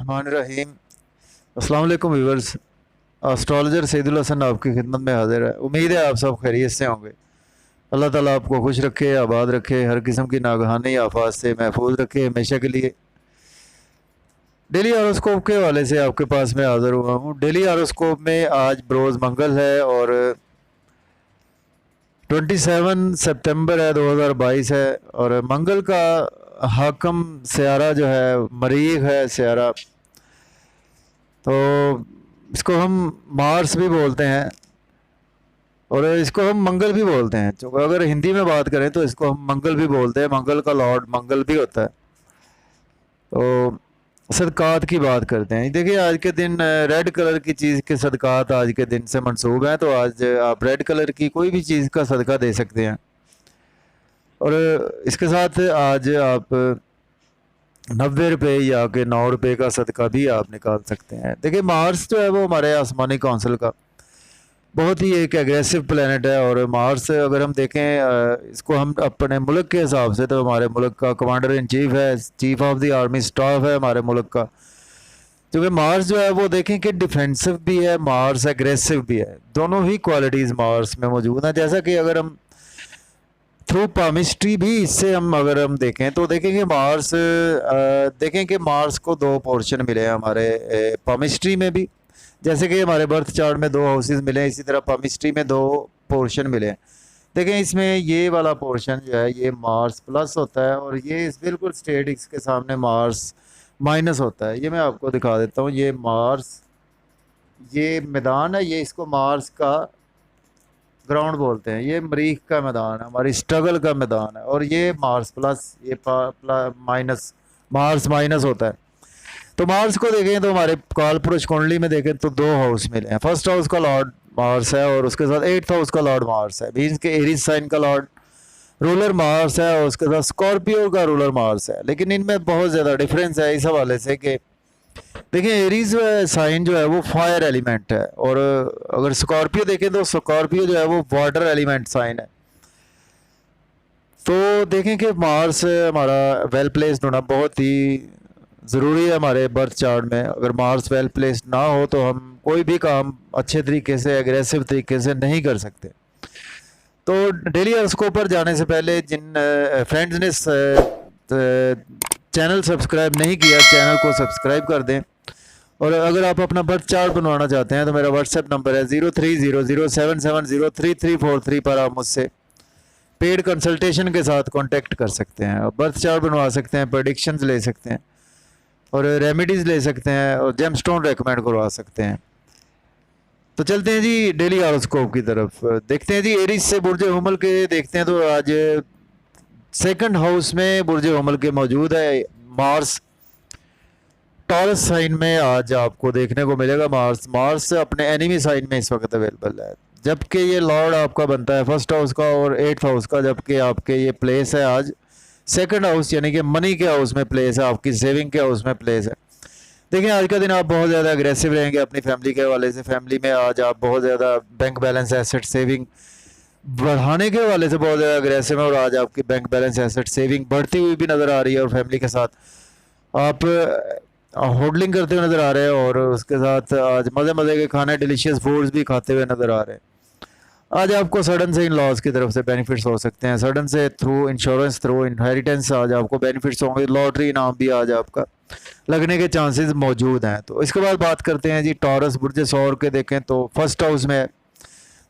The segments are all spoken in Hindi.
बिस्मिल्लाहिर्रहमानिर्रहीम। अस्सलाम वालेकुम व्यूअर्स। एस्ट्रोलॉजर सईदुल हसन आपकी खिदमत में हाजिर है। उम्मीद है आप सब खैरियत से होंगे। अल्लाह ताला आपको खुश रखे, आबाद रखे, हर किस्म की नागहानी आफात से महफूज रखे हमेशा के लिए। डेली हॉरोस्कोप के हवाले से आपके पास मैं हाजिर हुआ हूँ। डेली हॉरोस्कोप में आज बरोज़ मंगल है और 27 सितंबर है 2022 है। और मंगल का हाकम सियारा जो है मरीख है सियारा, तो इसको हम मार्स भी बोलते हैं और इसको हम मंगल भी बोलते हैं। तो अगर हिंदी में बात करें तो इसको हम मंगल भी बोलते हैं, मंगल का लॉर्ड मंगल भी होता है। तो सदकात की बात करते हैं। देखिए आज के दिन रेड कलर की चीज़ के सदकात आज के दिन से मंसूब हैं, तो आज आप रेड कलर की कोई भी चीज़ का सदका दे सकते हैं। और इसके साथ आज आप 90 रुपये या के 9 रुपये का सदका भी आप निकाल सकते हैं। देखिए मार्स जो है वो हमारे आसमानी काउंसिल का बहुत ही एक एग्रेसिव प्लेनेट है। और मार्स अगर हम देखें इसको हम अपने मुल्क के हिसाब से, तो हमारे मुल्क का कमांडर इन चीफ है, chief of the army staff है हमारे मुल्क का। क्योंकि मार्स जो है वो देखें कि डिफेंसिव भी है, मार्स एग्रेसिव भी है, दोनों ही क्वालिटीज़ मार्स में मौजूद हैं। जैसा कि अगर हम थ्रू पामिस्ट्री भी इससे हम अगर हम देखें तो देखेंगे मार्स देखें कि मार्स को 2 पोर्शन मिले हैं हमारे पामिस्ट्री में भी। जैसे कि हमारे बर्थ चार्ट में 2 हाउसेस मिले हैं, इसी तरह पामिस्ट्री में 2 पोर्शन मिले हैं। देखें इसमें ये वाला पोर्शन जो है ये मार्स प्लस होता है और ये इस बिल्कुल स्ट्रेट इसके सामने मार्स माइनस होता है। ये मैं आपको दिखा देता हूँ। ये मार्स, ये मैदान है, ये इसको मार्स का ग्राउंड बोलते हैं। ये मरीख का मैदान है, हमारी स्ट्रगल का मैदान है। और ये मार्स प्लस, ये माइनस, मार्स माइनस होता है। तो मार्स को देखें तो हमारे काल पुरुष कुंडली में देखें तो 2 हाउस मिले हैं। फर्स्ट हाउस का लॉर्ड मार्स है और उसके साथ 8th हाउस का लॉर्ड मार्स है, मीन्स के एरीज साइन का लॉर्ड रूलर मार्स है और उसके साथ स्कॉर्पियो का रूलर मार्स है। लेकिन इनमें बहुत ज़्यादा डिफरेंस है इस हवाले से कि देखिए एरीज साइन जो है वो फायर एलिमेंट है और अगर स्कॉर्पियो देखें तो स्कॉर्पियो जो है वो वाटर एलिमेंट साइन है। तो देखें कि मार्स हमारा वेल प्लेस्ड होना बहुत ही ज़रूरी है हमारे बर्थ चार्ट में। अगर मार्स वेल प्लेस्ड ना हो तो हम कोई भी काम अच्छे तरीके से, एग्रेसिव तरीके से नहीं कर सकते। तो डेली हॉरोस्कोप पर जाने से पहले जिन फ्रेंड्स ने चैनल सब्सक्राइब नहीं किया, चैनल को सब्सक्राइब कर दें। और अगर आप अपना बर्थ चार्ट बनवाना चाहते हैं तो मेरा व्हाट्सएप नंबर है 030077033343 पर आप मुझसे पेड कंसल्टेशन के साथ कांटेक्ट कर सकते हैं। आप बर्थ चार्ट बनवा सकते हैं, प्रेडिक्शंस ले सकते हैं और रेमेडीज़ ले सकते हैं और जेमस्टोन रेकमेंड करवा सकते हैं। तो चलते हैं जी डेली हॉरोस्कोप की तरफ। देखते हैं जी एरीज से बुर्ज हुमल के देखते हैं। तो आज 2nd हाउस में बुर्ज हुमल के मौजूद है मार्स। टॉरस साइन में आज आपको देखने को मिलेगा मार्स। मार्स अपने एनिमी साइन में इस वक्त अवेलेबल है, जबकि ये लॉर्ड आपका बनता है 1st हाउस का और 8th हाउस का। जबकि आपके ये प्लेस है आज 2nd हाउस, यानी कि मनी के हाउस में प्लेस है, आपकी सेविंग के हाउस में प्लेस है। देखिए आज का दिन आप बहुत ज़्यादा अग्रेसिव रहेंगे अपनी फैमिली के हवाले से। फैमिली में आज आप बहुत ज़्यादा बैंक बैलेंस, एसेट, सेविंग बढ़ाने के हवाले से बहुत ज़्यादा अग्रेसिव है और आज आपकी बैंक बैलेंस, एसेट, सेविंग बढ़ती हुई भी नज़र आ रही है। और फैमिली के साथ आप होल्डिंग करते हुए नज़र आ रहे हैं और उसके साथ आज मज़े मज़े के खाने, डिलीशियस फूड्स भी खाते हुए नज़र आ रहे हैं। आज आपको सडन से इन लॉज की तरफ से बेनिफिट्स हो सकते हैं, सडन से थ्रू इंश्योरेंस, थ्रू इनहेरिटेंस आज आपको बेनिफिट्स होंगे। लॉटरी इनाम भी आज आपका लगने के चांसेस मौजूद हैं। तो इसके बाद बात करते हैं जी टॉरस बुर्ज सौर के। देखें तो 1st हाउस में है,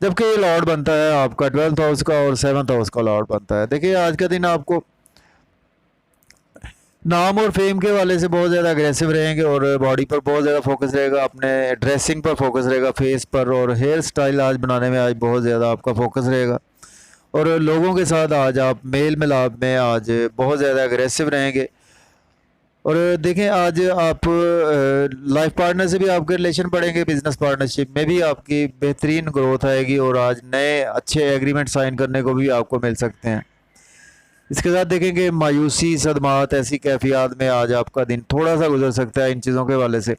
जबकि ये लॉर्ड बनता है आपका 12th हाउस का और 7th हाउस का लॉर्ड बनता है। देखिए आज का दिन आपको नाम और फेम के वाले से बहुत ज़्यादा अग्रेसिव रहेंगे और बॉडी पर बहुत ज़्यादा फोकस रहेगा, अपने ड्रेसिंग पर फोकस रहेगा, फेस पर, और हेयर स्टाइल आज बनाने में आज बहुत ज़्यादा आपका फोकस रहेगा। और लोगों के साथ आज आप मेल मिलाप में आज बहुत ज़्यादा अग्रेसिव रहेंगे। और देखें आज आप लाइफ पार्टनर से भी आपके रिलेशन बढ़ेंगे, बिजनेस पार्टनरशिप में भी आपकी बेहतरीन ग्रोथ आएगी और आज नए अच्छे एग्रीमेंट साइन करने को भी आपको मिल सकते हैं। इसके साथ देखेंगे मायूसी, सदमात, ऐसी कैफियत में आज आपका दिन थोड़ा सा गुजर सकता है। इन चीज़ों के वाले से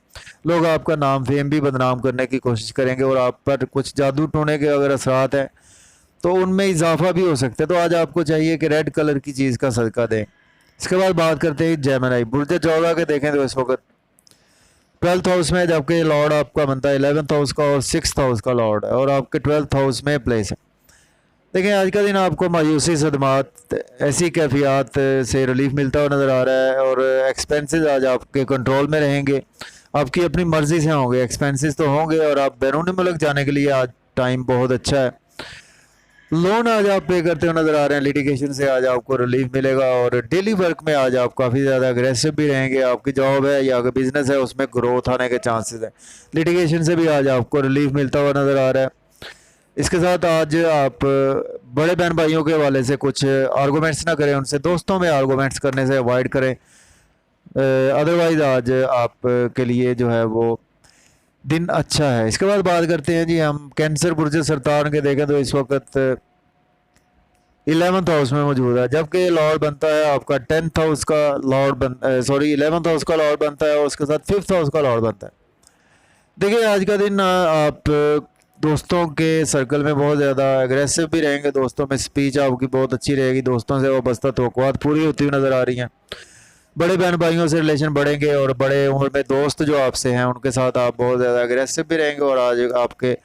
लोग आपका नाम फेम भी बदनाम करने की कोशिश करेंगे और आप पर कुछ जादू टोने के अगर असरात हैं तो उनमें इजाफा भी हो सकता है। तो आज आपको चाहिए कि रेड कलर की चीज़ का सदका दें। इसके बाद बात करते हैं जेमिनी बुर्ज 14 के। देखें तो इस वक्त ट्वेल्थ हाउस में जबकि लॉर्ड आपका बनता है 11th हाउस का और 6th हाउस का लॉर्ड है, और आपके 12th हाउस में प्लेस है। देखिए आज का दिन आपको मायूसी, सदमात, ऐसी कैफियत से रिलीफ मिलता हुआ नज़र आ रहा है, और एक्सपेंसेस आज आपके कंट्रोल में रहेंगे, आपकी अपनी मर्ज़ी से होंगे, एक्सपेंसेस तो होंगे, और आप बैरून मुल्क जाने के लिए आज टाइम बहुत अच्छा है। लोन आज आप पे करते हुए नज़र आ रहे हैं, लिटिगेशन से आज आपको रिलीफ मिलेगा, और डेली वर्क में आज आप काफ़ी ज़्यादा अग्रेसिव भी रहेंगे। आपकी जॉब है या बिज़नेस है उसमें ग्रोथ आने के चांसेस हैं। लिटिगेशन से भी आज आपको रिलीफ मिलता हुआ नज़र आ रहा है। इसके साथ आज आप बड़े बहन भाइयों के हवाले से कुछ आर्गूमेंट्स ना करें, उनसे दोस्तों में आर्गूमेंट्स करने से अवॉइड करें। अदरवाइज़ आज आप के लिए जो है वो दिन अच्छा है। इसके बाद बात करते हैं जी हम कैंसर बुर्ज सरतान के, देखें तो इस वक्त 11th हाउस में मौजूद है, जबकि लॉर्ड बनता है आपका 10th हाउस का लॉर्ड 11th हाउस का लॉर्ड बनता है, और उसके साथ 5th हाउस का लॉर्ड बनता है। देखिए आज का दिन आप दोस्तों के सर्कल में बहुत ज़्यादा एग्रेसिव भी रहेंगे, दोस्तों में स्पीच आपकी बहुत अच्छी रहेगी, दोस्तों से वाबस्ता तवक्कुआत पूरी होती हुई नज़र आ रही हैं। बड़े बहन भाइयों से रिलेशन बढ़ेंगे, और बड़े उम्र में दोस्त जो आपसे हैं उनके साथ आप बहुत ज़्यादा एग्रेसिव भी रहेंगे, और आज आपके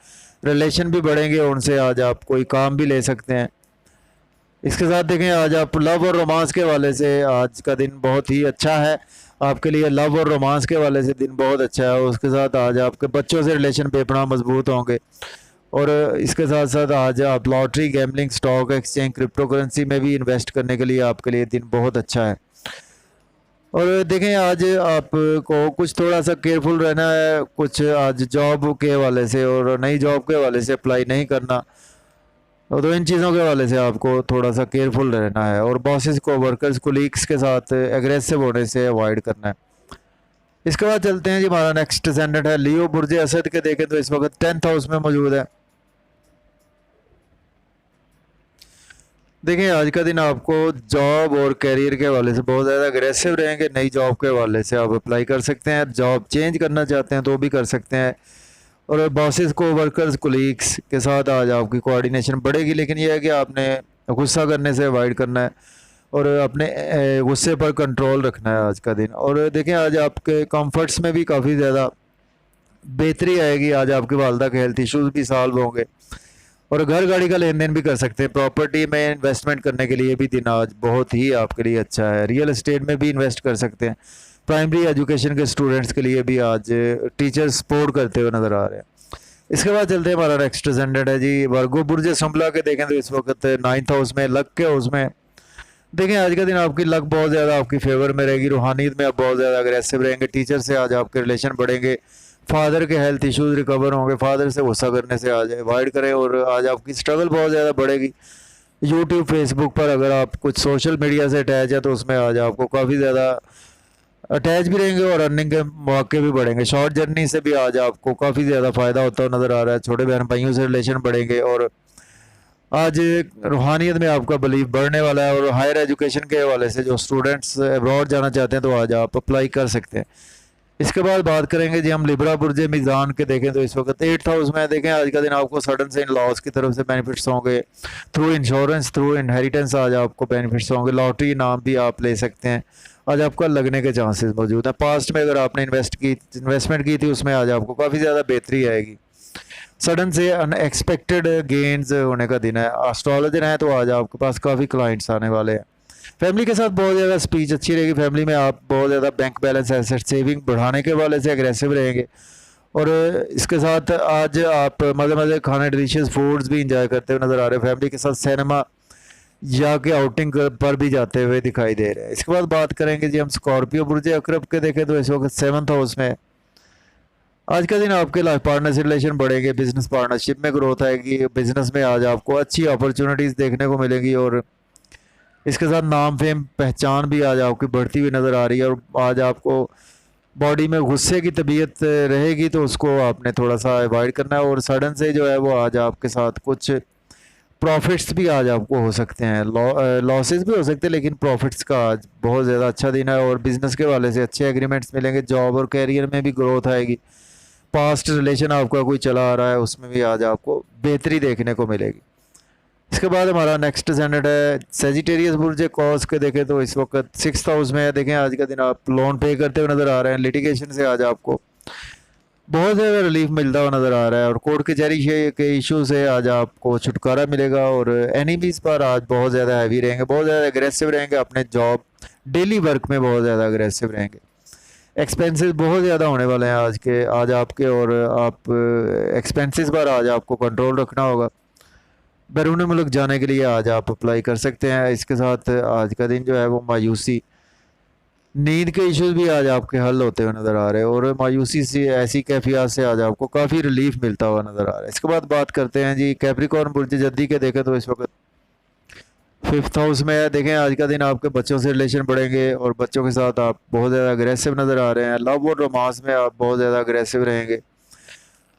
रिलेशन भी बढ़ेंगे, उनसे आज आप कोई काम भी ले सकते हैं। इसके साथ देखें आज आप लव और रोमांस के हवाले से आज का दिन बहुत ही अच्छा है आपके लिए। लव और रोमांस के हवाले से दिन बहुत अच्छा है। उसके साथ आज आपके बच्चों से रिलेशन बेपनाह मजबूत होंगे, और इसके साथ साथ आज आप lottery, gambling, stock exchange, crypto currency में भी इन्वेस्ट करने के लिए आपके लिए दिन बहुत अच्छा है। और देखें आज आपको कुछ थोड़ा सा केयरफुल रहना है, कुछ आज जॉब के हवाले से और नई जॉब के हवाले से अप्लाई नहीं करना, तो इन चीज़ों के हवाले से आपको थोड़ा सा केयरफुल रहना है, और बॉसेस को, वर्कर्स, कोलीग्स के साथ एग्रेसिव होने से अवॉइड करना है। इसके बाद चलते हैं जी, हमारा नेक्स्ट असेंडेंट है लियो बुर्ज असद के, देखें तो इस वक्त 10th हाउस में मौजूद है। देखिए आज का दिन आपको जॉब और कैरियर के हवाले से बहुत ज़्यादा अग्रेसिव रहेंगे। नई जॉब के हवाले से आप अप्लाई कर सकते हैं, जॉब चेंज करना चाहते हैं तो भी कर सकते हैं, और बॉसेस को, वर्कर्स, कोलीग्स के साथ आज आपकी कोऑर्डिनेशन बढ़ेगी। लेकिन यह है कि आपने गुस्सा करने से अवॉइड करना है, और अपने गुस्से पर कंट्रोल रखना है आज का दिन। और देखें आज आपके कंफर्ट्स में भी काफ़ी ज़्यादा बेहतरी आएगी, आज आपकी वालदा के हेल्थ इश्यूज़ भी सॉल्व होंगे, और घर गाड़ी का लेन देन भी कर सकते हैं। प्रॉपर्टी में इन्वेस्टमेंट करने के लिए भी दिन आज बहुत ही आपके लिए अच्छा है। रियल एस्टेट में भी इन्वेस्ट कर सकते हैं। प्राइमरी एजुकेशन के स्टूडेंट्स के लिए भी आज टीचर्स सपोर्ट करते हुए नज़र आ रहे हैं। इसके बाद चलते हैं, हमारा नेक्स्ट असेंडेंट है जी वर्गो बुर्ज संभला के, देखें तो इस वक्त 9th हाउस में, लक के हाउस में। देखें आज का दिन आपकी लक बहुत ज़्यादा आपकी फेवर में रहेगी, रूहानियत में आप बहुत ज़्यादा अग्रेसिव रहेंगे, टीचर से आज आपके रिलेशन बढ़ेंगे, फादर के हेल्थ इश्यूज़ रिकवर होंगे, फादर से गुस्सा करने से आज अवॉइड करें, और आज आपकी स्ट्रगल बहुत ज़्यादा बढ़ेगी। यूट्यूब, फेसबुक पर अगर आप कुछ सोशल मीडिया से अटैच है तो उसमें आज आपको काफ़ी ज़्यादा अटैच भी रहेंगे, और अर्निंग के मौके भी बढ़ेंगे। शॉर्ट जर्नी से भी आज आपको काफ़ी ज़्यादा फ़ायदा होता हुआ नज़र आ रहा है। छोटे बहन भाइयों से रिलेशन बढ़ेंगे, और आज रूहानियत में आपका बिलीव बढ़ने वाला है। और हायर एजुकेशन के हवाले से जो स्टूडेंट्स अब्रॉड जाना चाहते हैं तो आज आप अप्लाई कर सकते हैं। इसके बाद बात करेंगे जी हम लिब्रा बुर्ज मीज़ान के, देखें तो इस वक्त 8th हाउस में। देखें आज का दिन आपको सडन से इन लॉज की तरफ से बेनिफिट्स होंगे, थ्रू इंश्योरेंस, थ्रू इनहेरिटेंस आज आपको बेनिफिट्स होंगे। लॉटरी इनाम भी आप ले सकते हैं, आज आपका लगने के चांसेस मौजूद हैं। पास्ट में अगर आपने इन्वेस्टमेंट की थी उसमें आज आपको काफ़ी ज़्यादा बेहतरी आएगी। सडन से अनएक्सपेक्टेड गेन्स होने का दिन है। एस्ट्रोलॉजर हैं तो आज आपके पास काफ़ी क्लाइंट्स आने वाले हैं। फैमिली के साथ बहुत ज़्यादा स्पीच अच्छी रहेगी। फैमिली में आप बहुत ज़्यादा बैंक बैलेंस, एसेट सेविंग बढ़ाने के वाले से एग्रेसिव रहेंगे, और इसके साथ आज आप मज़े मज़े खाने, डिलीशियस फूड्स भी इंजॉय करते हुए नज़र आ रहे हैं। फैमिली के साथ सिनेमा या के आउटिंग पर भी जाते हुए दिखाई दे रहे हैं। इसके बाद बात करेंगे जी हम स्कॉर्पियो बुर्ज अकरब के, देखें तो इस वक्त 7th हाउस में। आज का दिन आपके लाइफ पार्टनर से रिलेशन बढ़ेंगे, बिजनेस पार्टनरशिप में ग्रोथ आएगी, बिजनेस में आज आपको अच्छी अपॉर्चुनिटीज़ देखने को मिलेंगी, और इसके साथ नाम, फेम, पहचान भी आज आपकी बढ़ती हुई नज़र आ रही है। और आज आपको बॉडी में गुस्से की तबीयत रहेगी तो उसको आपने थोड़ा सा अवॉइड करना है, और सडन से जो है वो आज आपके साथ कुछ प्रॉफिट्स भी आज आपको हो सकते हैं, लॉसेस भी हो सकते हैं, लेकिन प्रॉफिट्स का आज बहुत ज़्यादा अच्छा दिन है, और बिज़नेस के वाले से अच्छे एग्रीमेंट्स मिलेंगे। जॉब और कैरियर में भी ग्रोथ आएगी। पास्ट रिलेशन आपका कोई चला आ रहा है उसमें भी आज आपको बेहतरी देखने को मिलेगी। इसके बाद हमारा नेक्स्ट असेंडेंट है सेजिटेरियस बुर्ज कॉस के, देखें तो इस वक्त 6th हाउस में है। देखें आज का दिन आप लोन पे करते हुए नज़र आ रहे हैं। लिटिगेशन से आज आपको बहुत ज़्यादा रिलीफ मिलता हुआ नज़र आ रहा है और कोर्ट कचहरी के इशू से आज आपको छुटकारा मिलेगा। और एनिमीज़ पर आज बहुत ज़्यादा हैवी रहेंगे, बहुत ज़्यादा एग्रेसिव रहेंगे, अपने जॉब डेली वर्क में बहुत ज़्यादा एग्रेसिव रहेंगे। एक्सपेंसेस बहुत ज़्यादा होने वाले हैं आज आपके, और आप एक्सपेंसेस पर आज आपको कंट्रोल रखना होगा। बैरून मुल्क जाने के लिए आज आप अप्लाई कर सकते हैं। इसके साथ आज का दिन जो है वो मायूसी, नींद के इश्यूज भी आज आपके हल होते हुए नज़र आ रहे हैं, और मायूसी से, ऐसी कैफियत से आज आपको काफ़ी रिलीफ मिलता हुआ नज़र आ रहा है। इसके बाद बात करते हैं जी कैप्रिकॉर्न बुर्ज जद्दी के। देखें तो इस वक्त 5th हाउस में है। देखें आज का दिन आपके बच्चों से रिलेशन बढ़ेंगे और बच्चों के साथ आप बहुत ज़्यादा अग्रेसिव नज़र आ रहे हैं। लव और रोमांस में आप बहुत ज़्यादा अग्रेसिव रहेंगे।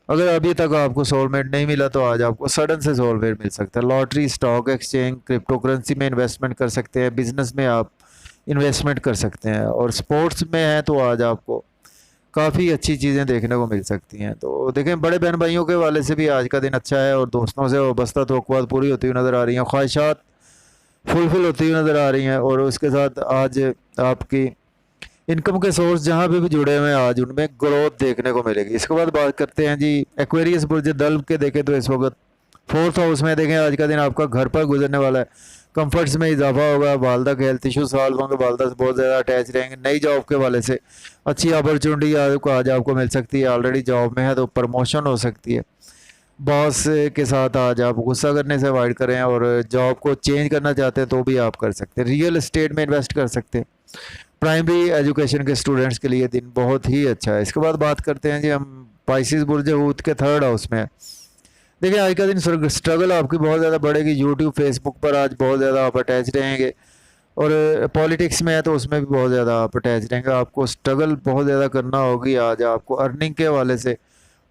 अगर अभी तक आपको सोलमेट नहीं मिला तो आज आपको सडन से सोलमेट मिल सकता है। Lottery, stock exchange, crypto currency में इन्वेस्टमेंट कर सकते हैं, बिजनेस में आप इन्वेस्टमेंट कर सकते हैं, और स्पोर्ट्स में है तो आज आपको काफ़ी अच्छी चीज़ें देखने को मिल सकती हैं। तो देखें बड़े बहन भाइयों के वाले से भी आज का दिन अच्छा है, और दोस्तों से वाबस्ता तवक्कुआत पूरी होती हुई नज़र आ रही हैं, ख्वाहिशात फुलफिल होती हुई नज़र आ रही हैं, और उसके साथ आज आपकी इनकम के सोर्स जहाँ पे भी जुड़े हुए हैं आज उनमें ग्रोथ देखने को मिलेगी। इसके बाद बात करते हैं जी एक्वेरियस बुर्ज दल्ब के। देखें तो इस वक्त 4th हाउस में देखें आज का दिन आपका घर पर गुजरने वाला है। कंफर्ट्स में इजाफा होगा, वालदा के हेल्थ इशू सॉल्व होंगे, वालदा से बहुत ज़्यादा अटैच रहेंगे। नई जॉब के वाले से अच्छी अपॉर्चुनिटी आज आपको मिल सकती है। ऑलरेडी जॉब में है तो प्रमोशन हो सकती है। बॉस के साथ आज आप गुस्सा करने से अवॉइड करें, और जॉब को चेंज करना चाहते हैं तो भी आप कर सकते हैं। रियल एस्टेट में इन्वेस्ट कर सकते हैं। प्राइमरी एजुकेशन के स्टूडेंट्स के लिए दिन बहुत ही अच्छा है। इसके बाद बात करते हैं जी हम पाइसिस बुर्ज हूत के 3rd हाउस में। देखिए आज का दिन स्ट्रगल आपकी बहुत ज़्यादा बढ़ेगी। यूट्यूब, फेसबुक पर आज बहुत ज़्यादा आप अटैच रहेंगे, और पॉलिटिक्स में है तो उसमें भी बहुत ज़्यादा आप अटैच रहेंगे। आपको स्ट्रगल बहुत ज़्यादा करना होगी आज आपको अर्निंग के हवाले से,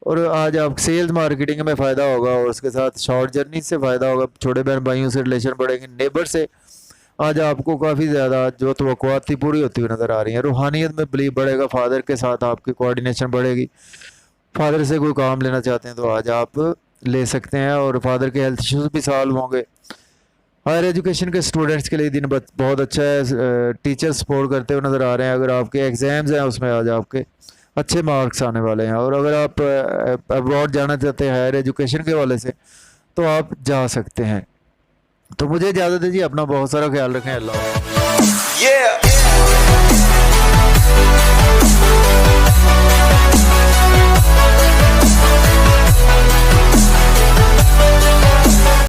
और आज आप सेल्स मार्केटिंग में फ़ायदा होगा, और उसके साथ शॉर्ट जर्नी से फ़ायदा होगा। छोटे बहन भाइयों से रिलेशन बढ़ेंगे। नेबर से आज आपको काफ़ी ज़्यादा जो तवक्कुआत थी पूरी होती हुई नज़र आ रही है। रूहानियत में बिलीव बढ़ेगा। फादर के साथ आपकी कोऑर्डिनेशन बढ़ेगी। फादर से कोई काम लेना चाहते हैं तो आज आप ले सकते हैं, और फादर के हेल्थ इश्यूज भी सॉल्व होंगे। हायर एजुकेशन के स्टूडेंट्स के लिए दिन बहुत अच्छा है। टीचर सपोर्ट करते हुए नज़र आ रहे हैं। अगर आपके एग्ज़ाम्स हैं उसमें आज आपके अच्छे मार्क्स आने वाले हैं, और अगर आप अब्रॉड जाना चाहते हैं हायर एजुकेशन के वाले से तो आप जा सकते हैं। तो मुझे इजाज़त दीजिए, अपना बहुत सारा ख्याल रखें। अल्लाह।